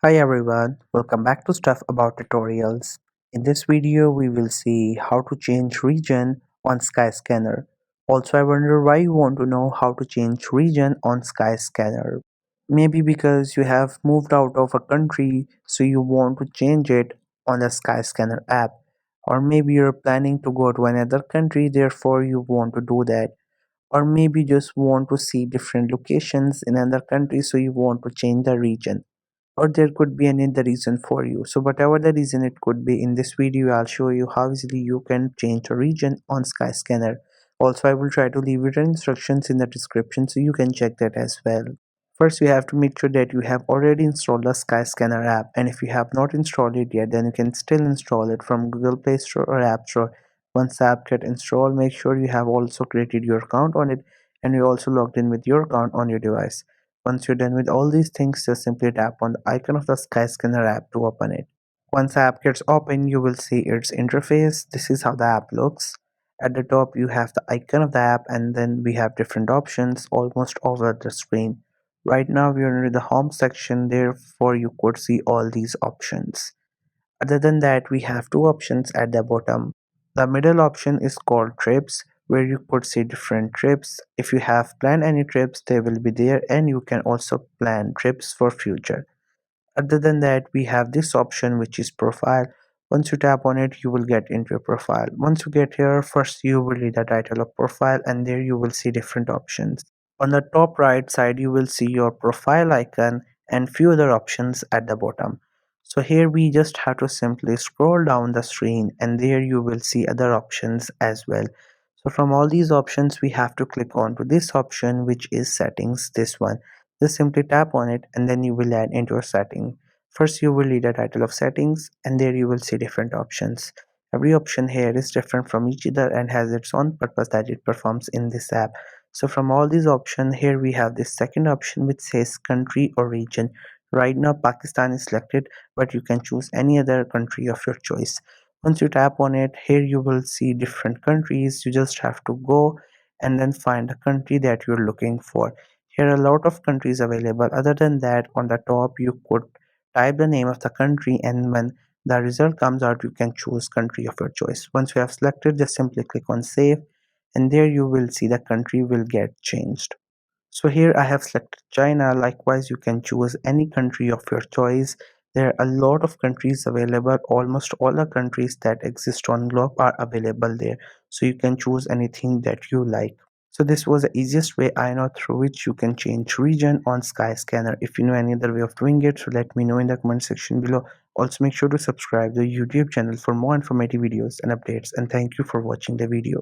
Hi everyone, welcome back to Stuff About Tutorials. In this video, we will see how to change region on Skyscanner. Also, I wonder why you want to know how to change region on Skyscanner. Maybe because you have moved out of a country, so you want to change it on the Skyscanner app. Or maybe you're planning to go to another country, therefore you want to do that. Or maybe just want to see different locations in another country, so you want to change the region, or there could be any other reason for you. So whatever the reason it could be, in this video I'll show you how easily you can change a region on Skyscanner. Also, I will try to leave written instructions in the description so you can check that as well. First, you have to make sure that you have already installed the Skyscanner app, and if you have not installed it yet, then you can still install it from Google Play Store or App Store. Once the app get installed, make sure you have also created your account on it and you also logged in with your account on your device. Once you're done with all these things, just simply tap on the icon of the Skyscanner app to open it. Once the app gets open, you will see its interface. This is how the app looks. At the top, you have the icon of the app, and then we have different options almost over the screen. Right now, we are near the home section, therefore, you could see all these options. Other than that, we have two options at the bottom. The middle option is called trips, where you could see different trips. If you have planned any trips, they will be there, and you can also plan trips for future. Other than that, we have this option which is profile. Once you tap on it, you will get into your profile. Once you get here, first you will read the title of profile, and there you will see different options. On the top right side, you will see your profile icon and few other options at the bottom. So here we just have to simply scroll down the screen, and there you will see other options as well. So from all these options, we have to click on to this option, which is settings, this one. Just simply tap on it and then you will add into your setting. First you will read the title of settings, and there you will see different options. Every option here is different from each other and has its own purpose that it performs in this app. So from all these options, here we have this second option which says country or region. Right now Pakistan is selected, but you can choose any other country of your choice. Once you tap on it, here you will see different countries. You just have to go and then find the country that you're looking for. Here are a lot of countries available. Other than that, on the top you could type the name of the country, and when the result comes out, you can choose country of your choice. Once you have selected, just simply click on save, and there you will see the country will get changed. So here I have selected China. Likewise, you can choose any country of your choice. There are a lot of countries available. Almost all the countries that exist on globe are available there. So you can choose anything that you like. So this was the easiest way I know through which you can change region on Skyscanner. If you know any other way of doing it, so let me know in the comment section below. Also make sure to subscribe to the YouTube channel for more informative videos and updates, and thank you for watching the video.